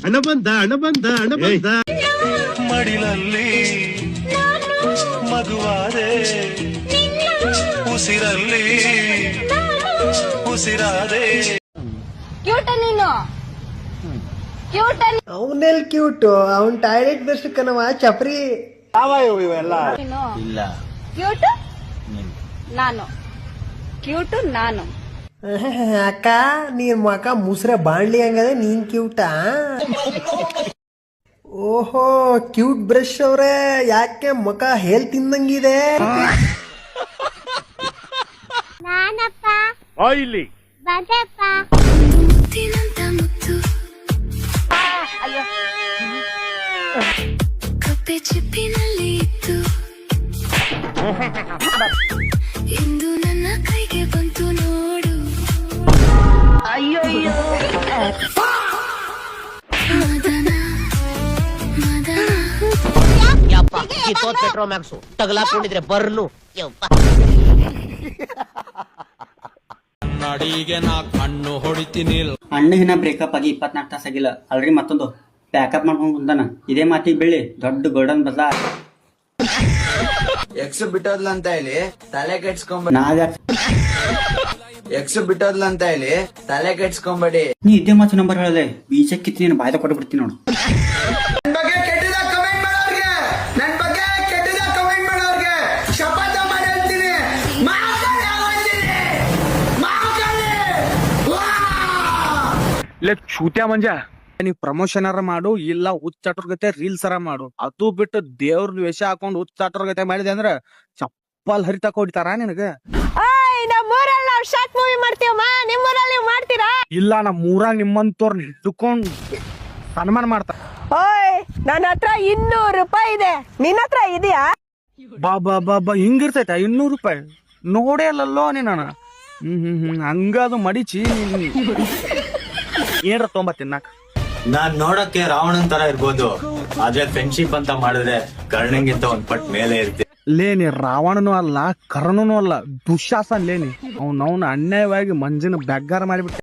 ಹಣ ಬಂದ ಮಡಿಲಲ್ಲಿ ಮಗುವಾದೆ ಉಸಿರಲ್ಲಿ ಉಸಿರಾದೆ. ಕ್ಯೂಟ ನೀನು ಅವನೆಲ್ ಕ್ಯೂಟ್, ಅವನ್ ಟಾಯ್ಲೆಟ್ ಬೆಸ್ಟ್ ಕಣವ ಚಪ್ರಿ. ಇವೆಲ್ಲ ಇಲ್ಲ. ಕ್ಯೂಟ್ ನಾನು ಅಕ್ಕ ನೀನ್ ಮಕ ಮುಸ್ರೆ ಬಾಣ್ಲಿ ಹಂಗದೆ, ನೀನ್ ಕ್ಯೂಟಾ? ಓಹೋ ಕ್ಯೂಟ್ ಬ್ರಷ್ ಅವ್ರೆ, ಯಾಕೆ ಮಕ ಹೇಲ್ ತಿಂದಂಗಿದೆ? ಚಿಪ್ಪಿನಲ್ಲಿ ಇತ್ತು ಇಂದು ನನ್ನ ಕೈಗೆ ಬಂತು ನೋಡು. ಅಯ್ಯೋ ಮದನ ಯಪ್ಪ ಕಿತ್ತೋದ್ ಪೆಟ್ರೋ ಮ್ಯಾಕ್ಸು ತಗಲಾಕೊಂಡಿದ್ರೆ ಬರ್ನು. ನಡಿಗೆ ನಾ ಕಣ್ಣು ಹೊಡಿತೀನಿ. ಅಣ್ಣಗಿನ ಬ್ರೇಕಪ್ ಆಗಿ 24 ತಾಸ ಆಗಿಲ್ಲ, ಆಲ್ರೆಡಿ ಮತ್ತೊಂದು ಪ್ಯಾಕಪ್ ಮಾಡ್ಕೊಂಡು ಕುಂತಾನ. ಇದೇ ಮಾತಿಗೆ ಬೆಳಿ ದೊಡ್ಡ ಗೋಲ್ಡನ್ ಬಜಾರ್. ಎಕ್ಸ್ ಬಿಟ್ಟೋದ್ಲಂತ ಹೇಳಿ ತಲೆ ಕೆಡ್ಸ್ಕೊಂಬೇಡಿ. ನೀ ಇದೇ ಮಾತು ನಂಬರ್ ಹೇಳದೆ ಬೀಜ ಕಿತ್ತಿ ನೀನು ಬಾಯ್ದ ಕೊಟ್ಟು ಬಿಡ್ತೀನಿ ನೋಡು. ನನ್ ಬಗ್ಗೆ ಕೆಟ್ಟದಾಗ ಕಮೆಂಟ್ ಮಾಡೋರ್ಗೆ ಶಪಥ ಮಾಡಿ ಹೇಳ್ತೀನಿ, ಚೂತ್ಯ ಮಂಜ, ನೀವ್ ಪ್ರಮೋಷನ್ ಮಾಡು, ಇಲ್ಲ ಹುಚ್ಚಾಟರ್ ಗತೆ ರೀಲ್ಸ್ ಮಾಡು. ಅದು ಬಿಟ್ಟು ದೇವ್ರ ವೇಷ ಹಾಕೊಂಡು ಹುಚ್ಚಾಟರ್ ಗತೆ ಮಾಡಿದೆ ಅಂದ್ರ ಚಪ್ಪಲ್ ಹರಿತಾ ಹೊಡಿತಾರ ನಿನಗ. ನಮ್ಮೂರಲ್ಲಿ ನಾವು ಶಾರ್ಟ್ ಮೂವಿ ಮಾಡ್ತೀವಮ್ಮ, ನಿಮ್ಮೂರಲ್ಲಿ ನೀವು ಮಾಡ್ತೀರಾ? ಇಲ್ಲ ನಮ್ಮೂರಾಗ ನಿಮ್ಮಂತವ್ರನ್ನ ಹಿಡ್ಕೊಂಡ್ ಸನ್ಮಾನ ಮಾಡ್ತಾರ. ಓಯ್ ನನ್ನ ಹತ್ರ 200 ರೂಪಾಯಿ ಇದೆ, ನಿನ್ನ ಹತ್ರ ಇದೆಯಾ? ಬಾ ಹಿಂಗಿರ್ತೈತ 200 ರೂಪಾಯಿ? ನೋಡೇ ಅಲ್ಲಲ್ಲೋ ನೀನ. ಹಂಗದು ಮಡಿಚಿ ಏನ್ರ ತೊಂಬ ತಿನ್ನಾಕ. ನಾನ್ ನೋಡಕ್ಕೆ ರಾವಣನ್ ತರ ಇರ್ಬೋದು, ಆದ್ರೆ ಫ್ರೆಂಡ್ಶಿಪ್ ಅಂತ ಮಾಡಿದ್ರೆ ಕರ್ಣಂಗಿಂತ ಒಂದ್ ಪಟ್ ಮೇಲೆ ಇರ್ತೀನಿ. ಲೇನಿ ರಾವಣನೂ ಅಲ್ಲ, ಕರ್ಣನೂ ಅಲ್ಲ, ದುಶ್ಯಾಸನ್ ಲೇನಿ. ಅವ್ನ ಅನ್ಯಾಯವಾಗಿ ಮಂಜಿನ ಬೆಗ್ಗಾರ ಮಾಡಿಬಿಟ್ಟೆ.